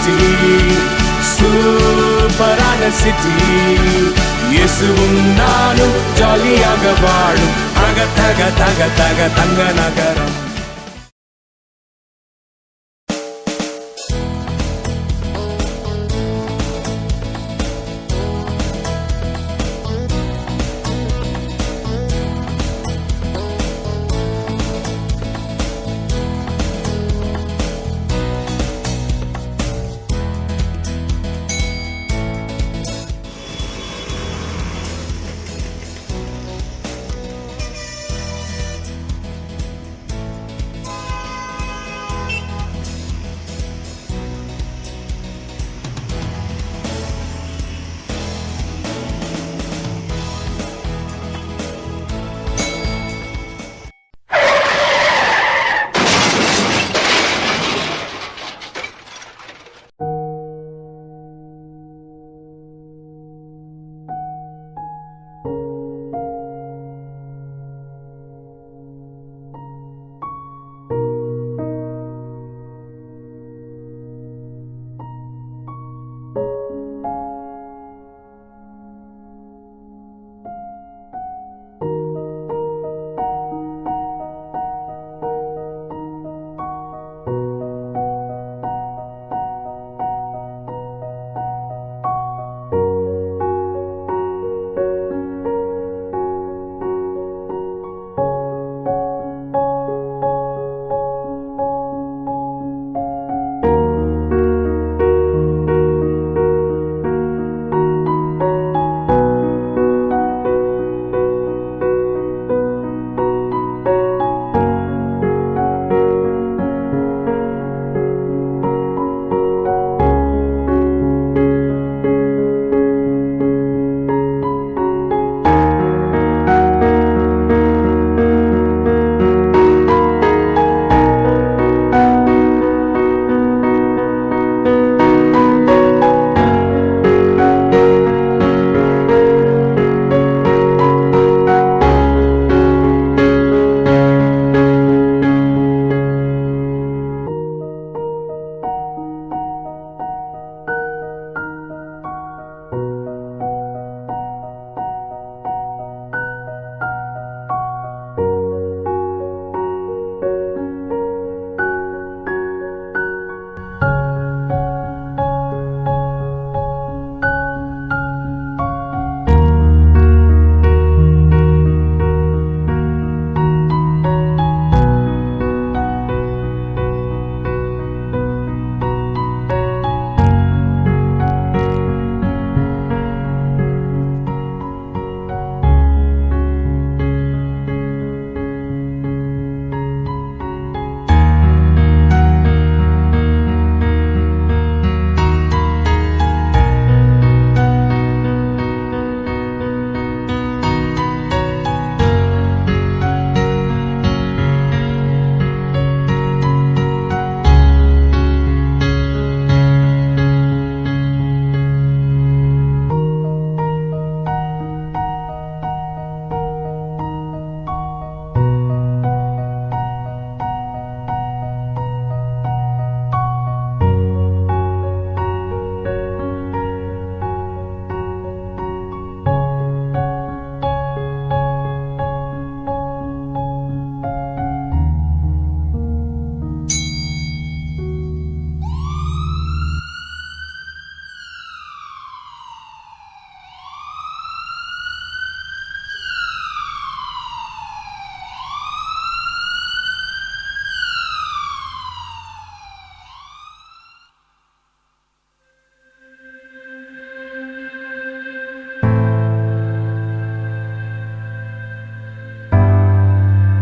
City, சூப்பரான city. இயேசுவும் நானும் ஜாலியாக வாழும் தக தக தக தக தங்க நகரம்.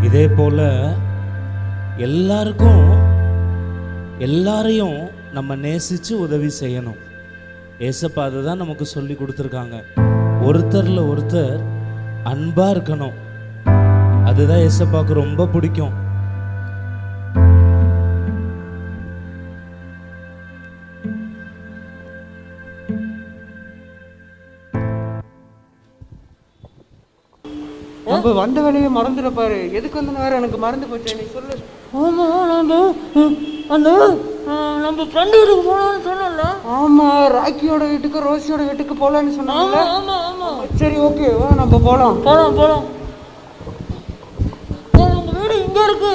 இதே போல் எல்லாருக்கும் எல்லாரையும் நம்ம நேசித்து உதவி செய்யணும். ஏசப்பா அதை தான் நமக்கு சொல்லி கொடுத்துருக்காங்க. ஒருத்தரில் ஒருத்தர் அன்பாக இருக்கணும். அதுதான் ஏசப்பாவுக்கு ரொம்ப பிடிக்கும். நம்ம வந்த வேலையை மறந்துடப்பாரு. எதுக்கு வந்து வேற எனக்கு மறந்து போச்சு. நீ சொல்லு. ஆமாம், அந்த நம்ம ஃப்ரெண்டு வீட்டுக்கு போகலான்னு சொன்னோம்ல. ஆமா, ராக்கியோட வீட்டுக்கு ரோசியோட வீட்டுக்கு போலான்னு சொன்னாங்க. ஆமா ஆமா. சரி ஓகே, வா நம்ம போலாம். போலாம். உங்க வீடு இங்க இருக்கு.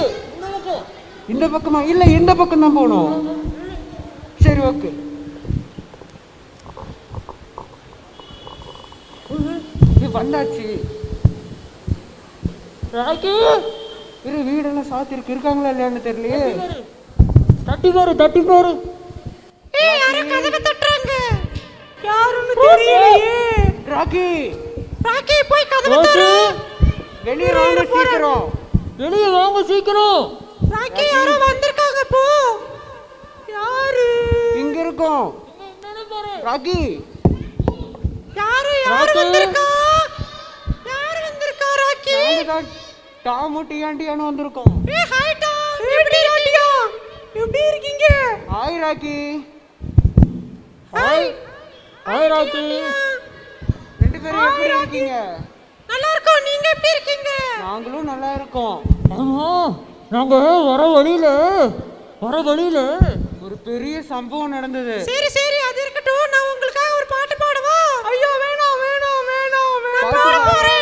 இந்த பக்கமா? இல்ல இந்த பக்கம் தான் போகணும். சரி ஓகே. வந்தாச்சு. ராக்கி இரு, வீடெல்லாம் சாத்திருக்கு, இருக்காங்களா இல்லையான்னு தெரியலையே. தட்டி பாரு. யாரோ கதவை தட்டுறாங்க. யாருன்னு தெரியலையே. ராக்கி போய் கதவை தட்டு. வெளியே வாங்க சீக்கிரம். வெளியே வாங்க சீக்கிரம். ராக்கி யாரோ வந்திருக்காங்க போ. யாரு? இங்க இருக்கோம். ராக்கி யாரு வந்திருக்கா? யாரு வந்திருக்கா ராக்கி? டாமு டியாண்டியானு வந்திருக்கோம். Hi Tom. எப்படி இருக்கீங்க? ஹாய் ராக்கி. ஹாய் ராக்கி. ரெண்டு பேரும் எப்படி இருக்கீங்க? நல்லா இருக்கோம். நீங்க எப்படி இருக்கீங்க? நாங்களும் நல்லா இருக்கோம். ஆமா, நாங்க வர வழியில ஒரு பெரிய சம்பவம் நடந்தது. சரி அது இருக்கட்டும். நான் உங்களுக்காக ஒரு பாட்டு பாடவா? ஐயோ வேணாம்.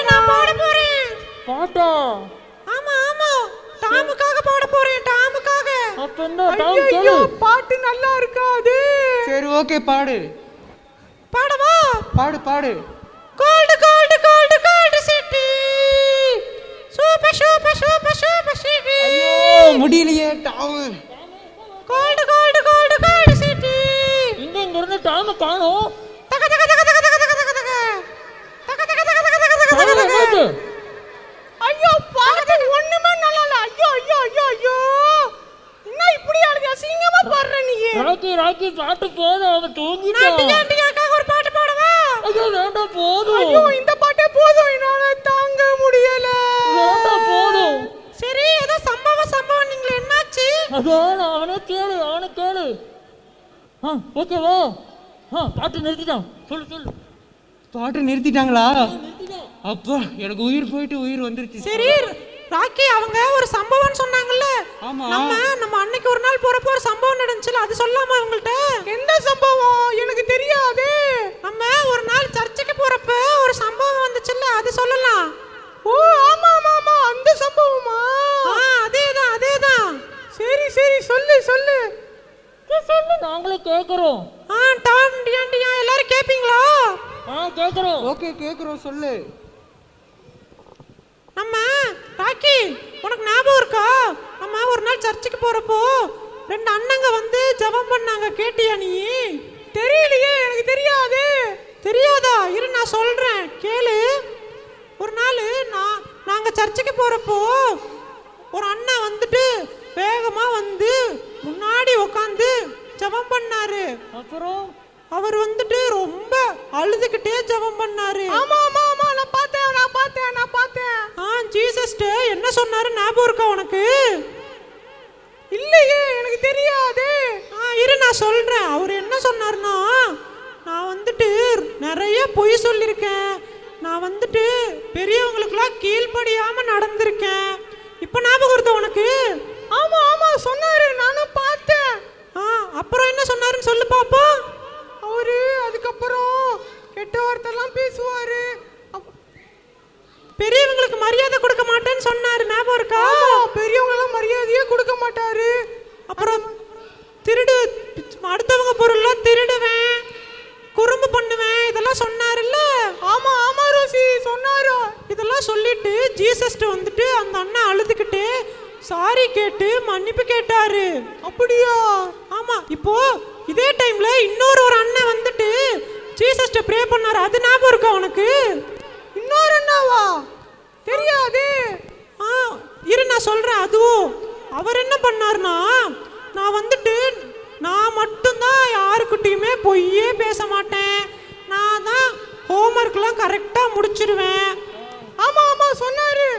நான் பாட போறேன். பாட்டா? ஆமா டாமுக்காக பாட போறேன். டாமுக்காக. அப்ப என்ன டாம் கேளு. பாட்டு நல்லா இருக்காது. சரி ஓகே, பாடு. பாடவா? பாடு. Gold city. Super city. ஐயோ முடியலையே டாம். Gold city. இங்க இருந்து டாம் காணோம். தக தக தக தக தக தக தக தக. தக தக தக தக தக தக தக தக. ஐயோ பாட்டு ஒண்ணுமே நல்லா இல்ல. ஐயோ என்ன இப்படி அழுது அசிங்கமா பாடுற நீ? ராக்கி பாட்டு போதும், அவ தூங்கிட்டா. நான் ஒரு பாட்டு பாடவா? ஐயோ வேண்டாம், போதும். ஐயோ இந்த பாட்டே போதும், என்னால தாங்க முடியல. வேண்டாம், போதும். சரி, ஏதோ சம்பவம் நீங்க என்னாச்சு? அதான் அவனை கேளு. ஓகேவா? பாட்டு நிறுத்திட்டான். சொல்லு. பாட்டு நிறுத்திட்டாங்களா? அப்பா எனக்கு உயிர் போயிட்டு உயிர் வந்துருச்சு. சரி ராக்கி, அவங்க ஒரு சம்பவம் சொன்னாங்கல்ல. ஆமா, நம்ம அன்னைக்கு ஒரு நாள் போறப்போ ஒரு சம்பவம் நடந்துச்சுல, அது சொல்லாமா உங்கள்ட்ட? எந்த சம்பவம்? எனக்கு தெரியாது. நம்ம ஒரு நாள் சர்ச்சுக்கு போறப்ப ஒரு சம்பவம் வந்துச்சுல்ல, அது சொல்லலாம். ஓ ஆமா அந்த சம்பவமா? அதேதான். சரி சொல்லு. நாங்களே கேக்குறோம். டாம் டியாண்டியா எல்லாரும் கேப்பீங்களா? கேக்குறோம். ஓகே கேக்குறோம், சொல்லு. நம்ம ராக்கி, உனக்கு ஞாபகம் இருக்கா? நம்ம ஒரு நாள் சர்ச்சுக்கு போறப்போ ரெண்டு அண்ணங்க வந்து ஜெபம் பண்ணாங்க, கேட்டியா நீ? தெரியலையே, எனக்கு தெரியாதா? இரு நான் சொல்றேன், கேளு. ஒரு நாள் நாங்க சர்ச்சுக்கு போறப்போ ஒரு அண்ணன் வந்துட்டு வேகமா வந்து முன்னாடி உட்காந்து ஜெபம் பண்ணாரு. அப்புறம் அவர் வந்துட்டு ரொம்ப அழுதுகிட்டே ஜெபம் பண்ணாரு. ஆமா நான் பார்த்தேன். ஜீசஸ் என்ன சொன்னாரு ஞாபகம் இருக்கா உனக்கு? இல்லையே, எனக்கு தெரியாது. இரு நான் சொல்றேன். அவர் என்ன சொன்னாருன்னா, நான் வந்துட்டு நிறைய பொய் சொல்லியிருக்கேன், நான் வந்துட்டு பெரியவங்களுக்குலாம் கீழ்ப்படியாம நடந்திருக்கேன். இப்ப ஞாபகம் வருதா உனக்கு? ஆமா சொன்னாரு, நானும் பார்த்தேன். அப்புறம் என்ன சொன்னாருன்னு சொல்லு பாப்போம். அவரு அதுக்கப்புறம் கெட்ட வார்த்தைலாம் பேசுவாரு, பெரியவங்களுக்கு மரியாதை கொடுக்க மாட்டேன்னு சொன்னாரு, ஞாபகம் இருக்கா? பெரியவங்களாம் மரியாதையே கொடுக்க மாட்டாரு. அப்புறம் அடுத்தவங்க பொருள்லாம் திருடுவேன், குறும்பு பண்ணுவேன், இதெல்லாம் சொன்னாருல்ல. ஆமா ரோசி சொன்னாரு. இதெல்லாம் சொல்லிட்டு ஜீசஸ் வந்துட்டு அந்த அண்ணன் அழுதுகிட்டு சாரி கேட்டு மன்னிப்பு கேட்டாரு. அப்படியா? ஆமா. இப்போ இதே டைம்ல இன்னொரு அண்ணன் வந்துட்டு ஜீசஸ் ப்ரே பண்ணாரு, அது ஞாபகம் இருக்கா உனக்கு? இன்னொரு அண்ணாவா? தெரியாது. இரு நான் சொல்றேன். அதுவும் அவர் என்ன பண்ணாருன்னா, நான் மட்டும்தான் யாருக்கிட்டையுமே பொய்யே பேச மாட்டேன், நான் தான் ஹோம்ஒர்க்லாம் கரெக்டா முடிச்சிருவேன். ஆமா சொன்னாரு.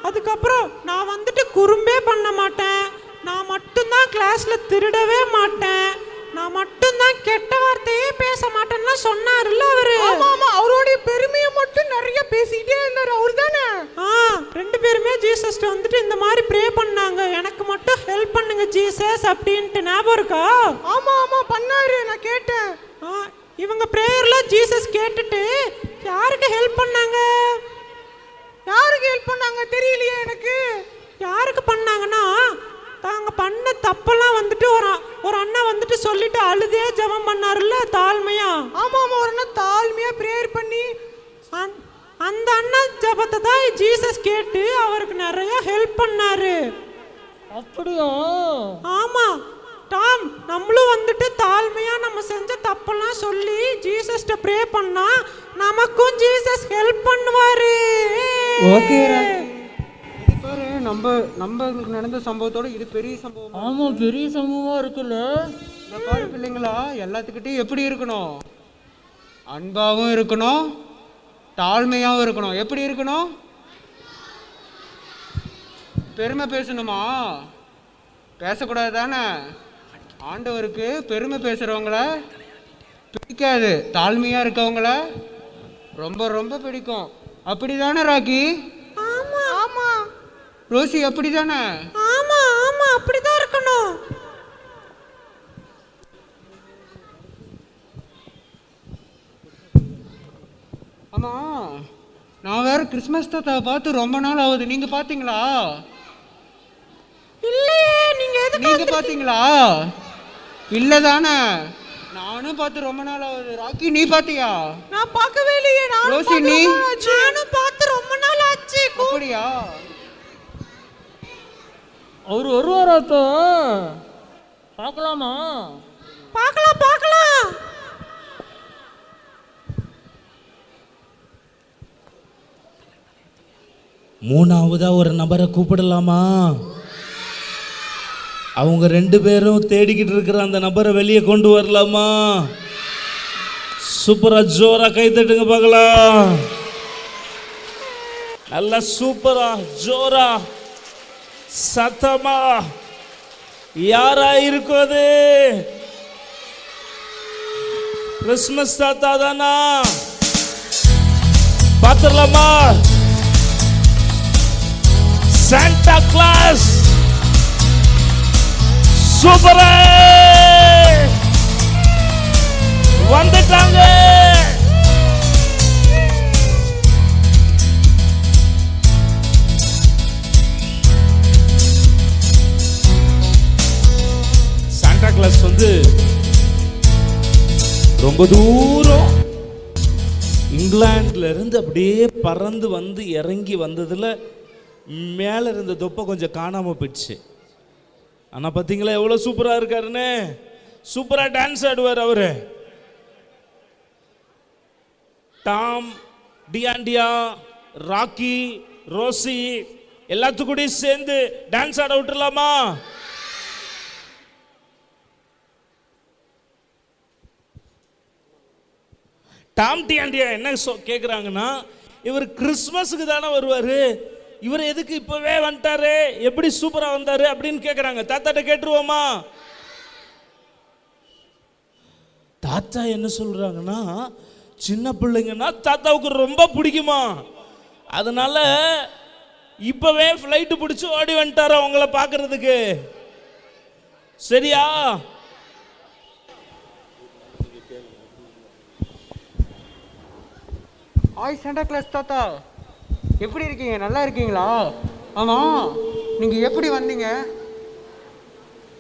அதுக்கப்புறம் நான் வந்துட்டு குறும்பே பண்ண மாட்டேன், நான் மட்டும்தான் கிளாஸ்ல திருடவே மாட்டேன், நான் மட்டும்தான் கெட்ட வார்த்தையே பேச மாட்டேன்னா சொன்னாருல்ல அவரு. ஆமா ஆமா, அவருடைய பெருமையை மட்டும் நிறைய பேசிக்கிட்டே இருந்தாரு அவர் தானே. ரெண்டு பேருமே ஜீசஸ் வந்துட்டு இந்த மாதிரி ப்ரே பண்ணாங்க, எனக்கு மட்டும் ஹெல்ப் பண்ணுங்க ஜீசஸ் அப்படின்ட்டு. ஞாபகம் இருக்கா? ஆமா ஆமா பண்ணாரு, நான் கேட்டேன். இவங்க ப்ரேயர்ல ஜீசஸ் கேட்டுட்டு யாருக்கு ஹெல்ப் பண்ணாங்க? யாருக்கு ஹெல்ப் பண்ணாங்க தெரியலையே எனக்கு. யாருக்கு பண்ணாங்கன்னா, தாங்க பண்ண தப்பெல்லாம் வந்துட்டு ஒரு அண்ணா வந்துட்டு சொல்லிட்டு அழுதே ஜெபம் பண்ணாருல்ல தாழ்மையா. ஆமா ஆமா, ஒரு அண்ணா தாழ்மையா பிரேயர் பண்ணி அந்த அண்ணா ஜெபத்தை தான் ஜீசஸ் கேட்டு அவருக்கு நிறைய ஹெல்ப் பண்ணாரு. அப்படியா? ஆமா டாம், நம்மளும் வந்துட்டு தாழ்மையா நம்ம செஞ்ச தப்பெல்லாம் சொல்லி ஜீசஸ்ட ப்ரே பண்ணா நமக்கும் ஜீசஸ் ஹெல்ப் பண்ணுவாரு. ஓகே இது பாரு, நம்மளுக்கு நடந்த சம்பவத்தோட இது பெரிய சம்பவம். ஆமா, பெரிய சம்பவமா இருக்குல்ல. இந்த பாரு பிள்ளைங்களா, எல்லாத்துக்கிட்டையும் எப்படி இருக்கணும்? அன்பாவும் இருக்கணும், தாழ்மையாவும் இருக்கணும். எப்படி இருக்கணும்? பெருமை பேசணுமா? பேசக்கூடாது தானே. ஆண்டவருக்கு பெருமை பேசுறவங்கள பிடிக்காது, தாழ்மையா இருக்கவங்கள ரொம்ப ரொம்ப பிடிக்கும். அப்படிதானே ராக்கி? ஆமா ஆமா. ரோசி அப்படிதானே? ஆமா ஆமா, அப்படிதான் இருக்கணும். ஆமா, நான் வேற கிறிஸ்மஸ் தாத்தாவை பார்த்து ரொம்ப நாள் ஆகுது. நீங்க பாத்தீங்களா? இல்லையே, நீங்க பாத்தீங்களா? இல்லதானே, நானும் பார்த்து ரொம்ப நாள் ஆகுது. ராக்கி நீ பாத்தியா? நான் பார்க்கவே இல்லையே. ரோசி நீ? நானும் பார்த்து ரொம்ப நாள் ஆச்சு. அப்படியா? அவர் வருவாராத்தோ? பார்க்கலாமா? பார்க்கலாம் பார்க்கலாம். மூணாவதா ஒரு நபரை கூப்பிடலாமா? அவங்க ரெண்டு பேரும் தேடிக்கிட்டு இருக்கிற அந்த நபரை வெளியே கொண்டு வரலாமா? சூப்பரா ஜோரா கை தட்டுங்க பார்க்கலாம். நல்லா சூப்பரா ஜோரா சத்தமா. யாரா இருக்கும் அது? கிறிஸ்மஸ் தாத்தா தானா? பாத்துடலாமா? சாண்டா கிளாஸ் சூப்பரா வந்துட்டாங்க. சாண்டா கிளாஸ் ரொம்ப தூரம் இங்கிலாந்துல இருந்து அப்படியே பறந்து வந்து இறங்கி வந்ததுல மேல இருந்த தொப்பை கொஞ்சம் காணாம போயிடுச்சு. ஆனா பாத்தீங்களா எவ்வளவு சூப்பரா இருக்காருன்னு? சூப்பரா டான்ஸ் ஆடுவார் அவரு. டாம், டியாண்டியா, ராக்கி, ரோசி எல்லாத்துக்கூடயும் சேர்ந்து டான்ஸ் ஆட விட்டுலாமா? டாம் டியாண்டியா என்ன கேட்குறாங்கன்னா, இவர் கிறிஸ்மஸுக்கு தானே வருவார், இவர் எதுக்கு இப்போவே வந்துட்டாரு, எப்படி சூப்பராக வந்தார் அப்படின்னு கேட்குறாங்க. தாத்தாட்ட கேட்டுருவோமா? தாத்தா என்ன சொல்கிறாங்கன்னா, சின்ன பிள்ளைங்கன்னா தாத்தாவுக்கு ரொம்ப பிடிக்குமா, அதனால இப்போவே ஃப்ளைட்டு பிடிச்சி ஓடி வந்துட்டார அவங்கள பார்க்கறதுக்கு. சரியா? ஹாய் சாண்டா கிளாஸ் தாத்தா, எப்படி இருக்கீங்க? நல்லா இருக்கீங்களா? ஆமாம், நீங்கள் எப்படி வந்தீங்க?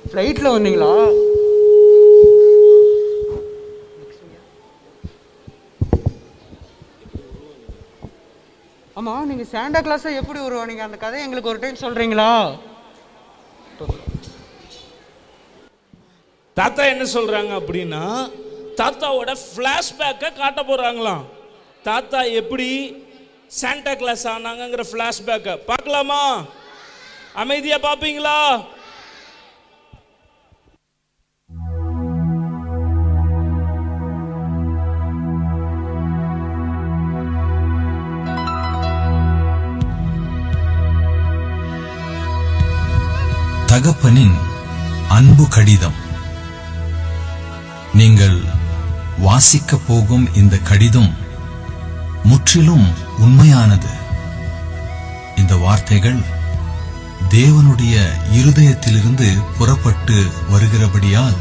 ஃப்ளைட்டில் வந்தீங்களா? ஆமாம், நீங்கள் சாண்டா கிளாஸை எப்படி உருவானீங்க? அந்த கதையை எங்களுக்கு ஒரு டைம் சொல்கிறீங்களா? தாத்தா என்ன சொல்கிறாங்க அப்படின்னா, தாத்தாவோட ஃப்ளாஷ்பேக்கை காட்ட போகிறாங்களாம். தாத்தா எப்படி சாண்டா கிளாஸ் ஆனாங்கிற ஃப்ளாஷ்பேக்கை பார்க்கலாமா? அமைதியா பார்ப்பீங்களா? தகப்பனின் அன்பு கடிதம். நீங்கள் வாசிக்கப் போகும் இந்த கடிதம் முற்றிலும் உண்மையானது. இந்த வார்த்தைகள் தேவனுடைய இருதயத்திலிருந்து புறப்பட்டு வருகிறபடியால்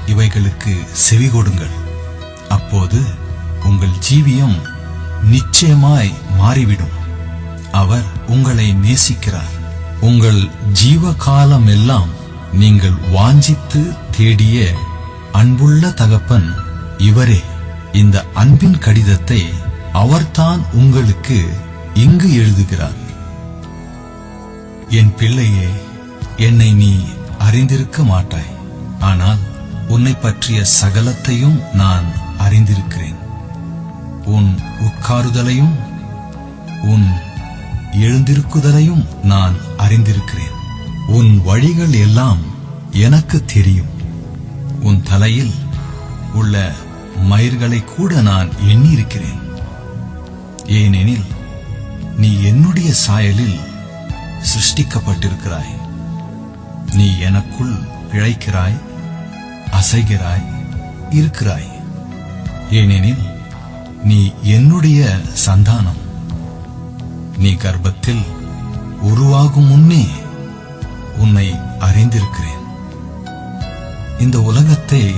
இவைகளுக்கு செவி கொடுங்கள். அப்போது உங்கள் ஜீவியம் நிச்சயமாய் மாறிவிடும். அவர் உங்களை நேசிக்கிறார். உங்கள் ஜீவகாலம் எல்லாம் நீங்கள் வாஞ்சித்து தேடிய அன்புள்ள தகப்பன் இவரே. இந்த அன்பின் கடிதத்தை அவர்தான் உங்களுக்கு இங்கு எழுதுகிறார். என் பிள்ளையே, என்னை நீ அறிந்திருக்க மாட்டாய், ஆனால் உன்னை பற்றிய சகலத்தையும் நான் அறிந்திருக்கிறேன். உன் உட்காருதலையும் உன் எழுந்திருக்குதலையும் நான் அறிந்திருக்கிறேன். உன் வழிகள் எல்லாம் எனக்கு தெரியும். உன் தலையில் உள்ள மயிர்களை கூட நான் எண்ணியிருக்கிறேன். ஏனெனில் நீ என்னுடைய சாயலில் சிருஷ்டிக்கப்பட்டிருக்கிறாய். நீ எனக்குள் பிழைக்கிறாய், அசைகிறாய், இருக்கிறாய். ஏனெனில் நீ என்னுடைய சந்தானம். நீ கர்ப்பத்தில் உருவாகும் முன்னே உன்னை அறிந்திருக்கிறேன். இந்த உலகத்தை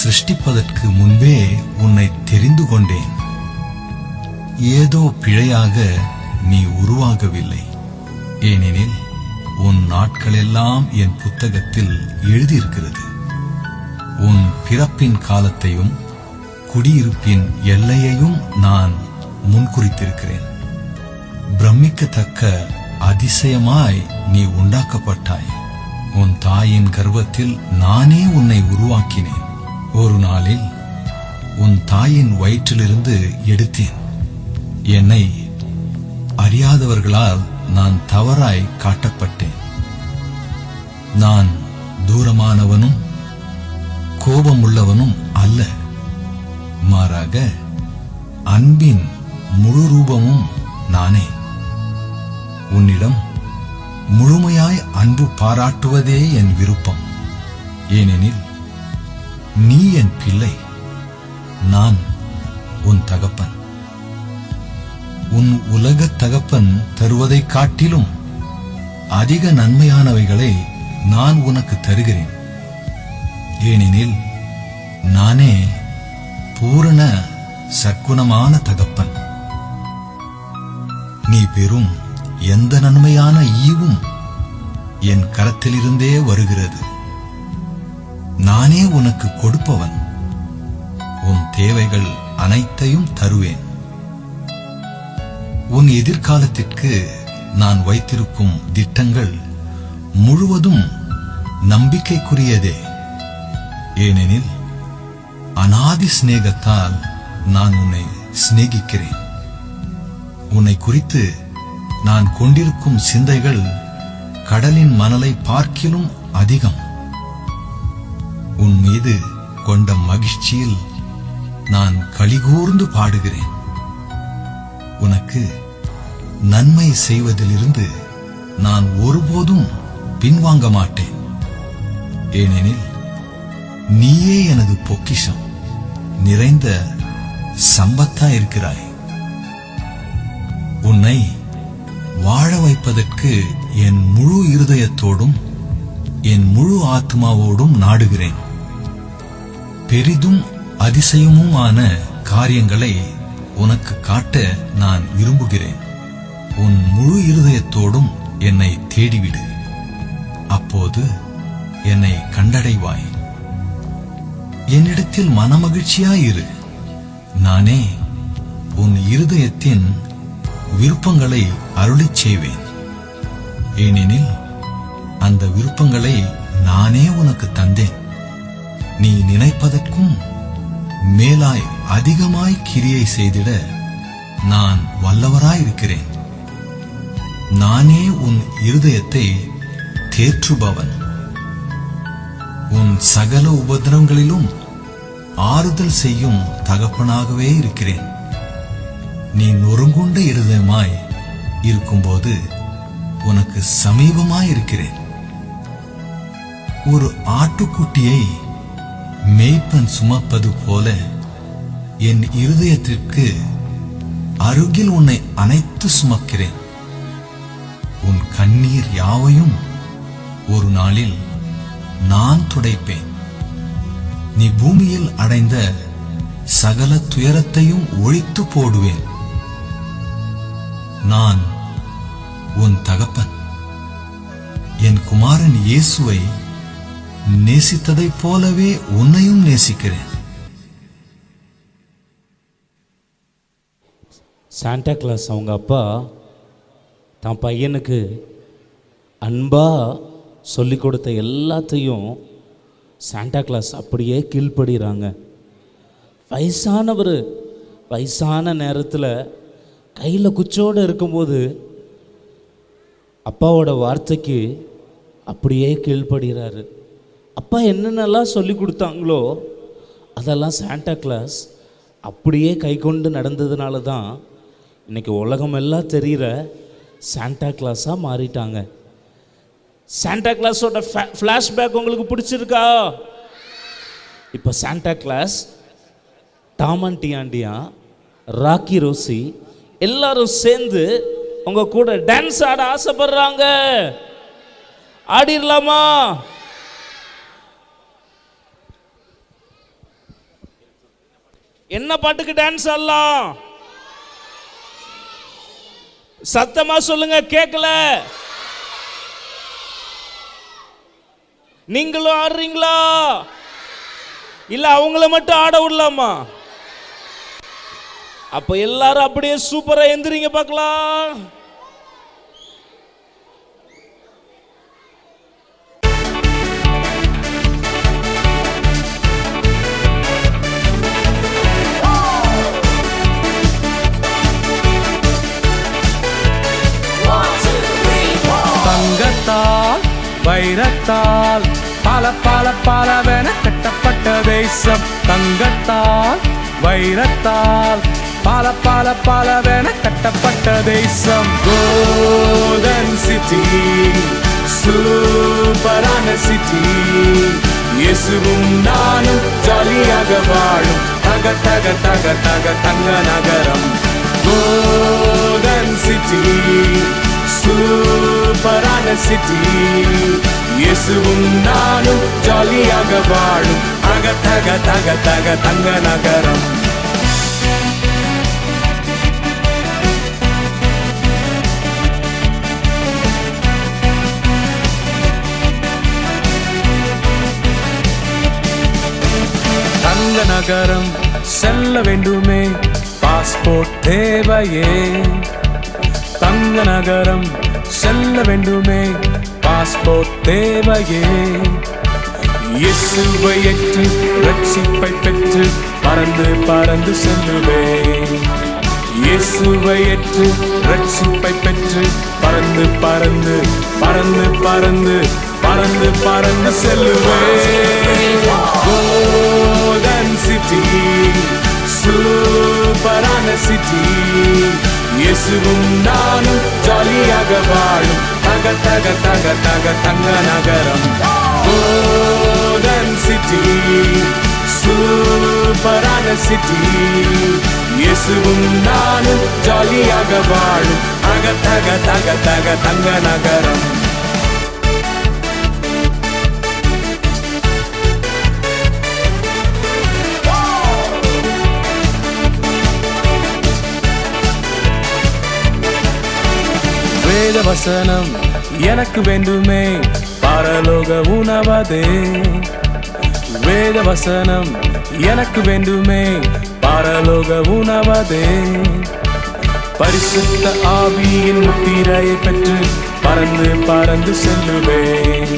சிருஷ்டிப்பதற்கு முன்பே உன்னை தெரிந்து கொண்டேன். ஏதோ பிழையாக நீ உருவாகவில்லை. ஏனெனில் உன் நாட்களெல்லாம் என் புத்தகத்தில் எழுதியிருக்கிறது. உன் பிறப்பின் காலத்தையும் குடியிருப்பின் எல்லையையும் நான் முன்குறித்திருக்கிறேன். பிரமிக்கத்தக்க அதிசயமாய் நீ உண்டாக்கப்பட்டாய். உன் தாயின் கர்ப்பத்தில் நானே உன்னை உருவாக்கினேன். ஒரு நாளில் உன் தாயின் வயிற்றிலிருந்து எடுத்தேன். என்னை அறியாதவர்களால் நான் தவறாய் காட்டப்பட்டேன். நான் தூரமானவனும் கோபமுள்ளவனும் அல்ல, மாறாக அன்பின் முழு ரூபமும் நானே. உன்னிடம் முழுமையாய் அன்பு பாராட்டுவதே என் விருப்பம். ஏனெனில் நீ என் பிள்ளை, நான் உன் தகப்பன். உன் உலகத் தகப்பன் தருவதைக் காட்டிலும் அதிக நன்மையானவைகளை நான் உனக்கு தருகிறேன். ஏனெனில் நானே பூரண சற்குணமான தகப்பன். நீ பெறும் எந்த நன்மையான ஈவும் என் கரத்திலிருந்தே வருகிறது. நானே உனக்கு கொடுப்பவன். உன் தேவைகள் அனைத்தையும் தருவேன். உன் எதிர்காலத்திற்கு நான் வைத்திருக்கும் திட்டங்கள் முழுவதும் நம்பிக்கைக்குரியதே. ஏனெனில் அநாதி சிநேகத்தால் நான் உன்னை சிநேகிக்கிறேன். உன்னை குறித்து நான் கொண்டிருக்கும் சிந்தைகள் கடலின் மணலை பார்க்கிலும் அதிகம். உன் மீது கொண்ட மகிழ்ச்சியில் நான் களிகூர்ந்து பாடுகிறேன். உனக்கு நன்மை செய்வதிலிருந்து நான் ஒருபோதும் பின்வாங்க மாட்டேன். ஏனெனில் நீயே எனது பொக்கிஷம், நிறைந்த சம்பத்தாயிருக்கிறாய். உன்னை வாழ வைப்பதற்கு என் முழு இருதயத்தோடும் என் முழு ஆத்மாவோடும் நாடுகிறேன். பெரிதும் அதிசயமுமான காரியங்களை உனக்கு காட்ட நான் விரும்புகிறேன். உன் முழு இருதயத்தோடும் என்னை தேடிவிடு. அப்போது என்னை கண்டடைவாய். என்னிடத்தில் மனமகிழ்ச்சியாயிரு. நானே உன் இருதயத்தின் விருப்பங்களை அருளிச் செய்வேன். ஏனெனில் அந்த விருப்பங்களை நானே உனக்கு தந்தேன். நீ நினைப்பதற்கும் மேலாய் அதிகமாய் கிரியை செய்திட நான் வல்லவராயிருக்கிறேன். நானே உன் இருதயத்தை தேற்றுபவன். உன் சகல உபத்திரங்களிலும் ஆறுதல் செய்யும் தகப்பனாகவே இருக்கிறேன். நீ நொறுங்குண்ட இருதயமாய் இருக்கும்போது உனக்கு சமீபமாயிருக்கிறேன். ஒரு ஆட்டுக்குட்டியை மேய்ப்பன் சுமப்பது போல என் இருதயத்திற்கு அருகில் உன்னை அணைத்து சுமக்கிறேன். உன் கண்ணீர் யாவையும் ஒரு நாளில் நான் துடைப்பேன். நீ பூமியில் அடைந்த சகல துயரத்தையும் ஒழித்து போடுவேன். நான் உன் தகப்பன். என் குமாரன் இயேசுவை நேசித்ததைப் போலவே உன்னையும் நேசிக்கிறேன். சாண்டா கிளாஸ் அவங்க அப்பா தான் பையனுக்கு அன்பா சொல்லி கொடுத்த எல்லாத்தையும் சாண்டா கிளாஸ் அப்படியே கீழ்ப்படுகிறாங்க. வயசான நேரத்தில் கையில் குச்சோடு இருக்கும்போது அப்பாவோட வார்த்தைக்கு அப்படியே கீழ்ப்படுகிறாரு. அப்பா என்னென்னலாம் சொல்லி கொடுத்தாங்களோ அதெல்லாம் சாண்டா கிளாஸ் அப்படியே கை கொண்டு நடந்ததுனால தான் இன்றைக்கி உலகமெல்லாம் தெரிகிற சாண்டா கிளாஸாக மாறிட்டாங்க. சாண்டா கிளாஸோட ஃப்ளாஷ்பேக் உங்களுக்கு பிடிச்சிருக்கா? இப்போ சாண்டா கிளாஸ், டாம் அண்ட் டியாண்டியா, ராக்கி ரோசி எல்லாரும் சேர்ந்து உங்கள் கூட டான்ஸ் ஆட ஆசைப்படுறாங்க. ஆடிடலாமா? என்ன பாட்டுக்கு டான்ஸ் ஆடலாம்? சத்தமா சொல்லுங்க, கேட்கல. நீங்களும் ஆடுறீங்களா? இல்ல அவங்கள மட்டும் ஆட விடலாமா? அப்ப எல்லாரும் அப்படியே சூப்பரா எந்திரிங்க பார்க்கலாம். தங்கத்தால் வைரத்தால் பல பல பலவென கட்டப்பட்ட தேசம். தங்கத்தால் வைரத்தால் பல பல பலவென கட்டப்பட்ட தேசம். கோல்டன் சிட்டி, சூப்பரான சிட்டி. இயேசுவும் நானும் ஜாலியாக வாழும் தக தக தக தக தங்க நகரம். கோல்டன் சிட்டி, சூப்பரான சிட்டி. இயேசுவும் நானும் ஜாலியாக வாழும் தக தக தக தக தங்க நகரம். தங்க நகரம் செல்ல வேண்டுமே, பாஸ்போர்ட் தேவையே. தங்க நகரம் செல்ல வேண்டுமே, பாஸ்போர்ட் தேவையே. இயேசுவை ஏற்று ரட்சிப்பை பெற்று பறந்து பறந்து செல்லுவேன். இயேசுவை ஏற்று ரட்சிப்பை பெற்று பறந்து பறந்து பறந்து பறந்து பறந்து பறந்து செல்லுவேன். கோல்டன் சிட்டி, சூப்பரான சிட்டி. இயேசுவும் நானும் ஜாலியாக வாழும் தக தக தக தக தங்க நகரம். கோல்டன் சிட்டி, சூப்பரான சிட்டி. இயேசுவும் நானும் ஜாலியாக வாழும் தக தக தக தக தங்க நகரம். வேத வசனம் எனக்கு வேண்டுமே, பரலோக உணவதே. வேத வசனம் எனக்கு வேண்டுமே, பரலோக உணவதே. பரிசுத்த ஆவியின் முத்திரையை பெற்று பறந்து பறந்து செல்லுவேன்.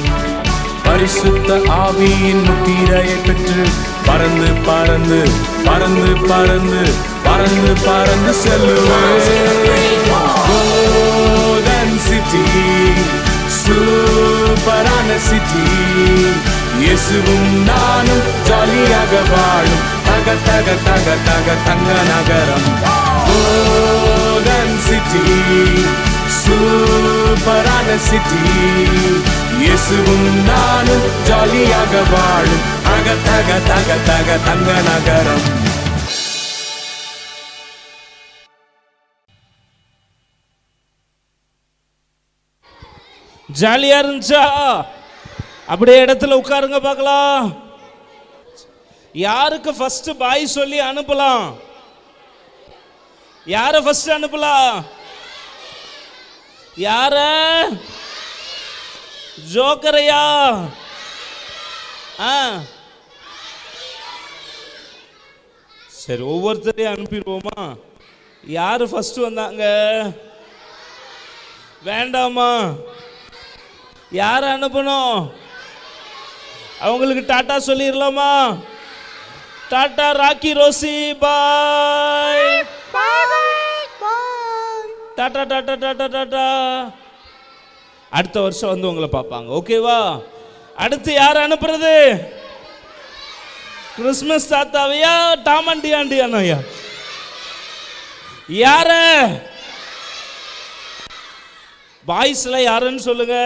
பரிசுத்த ஆவியின் முத்திரையை பெற்று பறந்து பறந்து பறந்து பறந்து பறந்து பறந்து செல்லுவேன். கோல்டன் சிட்டி, சூப்பரான சிட்டி. இயேசுவும் நானும் ஜாலியாக வாழும் தக தக தக தக தங்க நகரம். கோல்டன் சிட்டி, சூப்பரான சிட்டி. இயேசுவும் நானும் ஜாலியாக வாழும் தக தக தக தக தக தங்க நகரம். ஜாலியா இருந்துச்சா? அப்படியே இடத்துல உட்காருங்க பார்க்கலாம். யாருக்கு ஃபர்ஸ்ட் பாய் சொல்லி அனுப்பலாம்? யார ஃபர்ஸ்ட் அனுப்பலாம்? யார? ஜோக்கரையா? சரி, ஒவ்வொருத்தரையும் அனுப்பிடுவோமா? யாரு ஃபர்ஸ்ட் வந்தாங்க? வேண்டாமா? யார அனுப்பணும்? அவங்களுக்கு டாட்டா சொல்லிடலாமா? டாட்டா ராக்கி ரோசி பாய். டாட்டா டாட்டா டாட்டா டாட்டா. அடுத்த வருஷம் வந்து உங்களை பார்ப்பாங்க, ஓகேவா? அடுத்து யார் அனுப்புறது? கிறிஸ்மஸ் தாத்தாவையா டாமண்டி ஆண்டியானோயா? யார? பாய்ஸ்ல யாருன்னு சொல்லுங்க.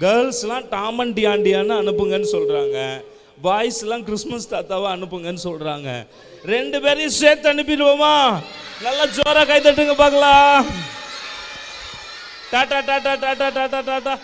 கேர்ள்ஸ்லாம் டாமண்டி ஆண்டியான்னு அனுப்புங்கன்னு சொல்றாங்க. பாய்ஸ்லாம் கிறிஸ்மஸ் தாத்தாவை அனுப்புங்கன்னு சொல்றாங்க. ரெண்டு பேரையும் சேர்த்து அனுப்பிடுவோமா? நல்லா ஜோரா கை தட்டுங்க பார்க்கலாம். டாடா டாடா டாடா டாடா டாடா.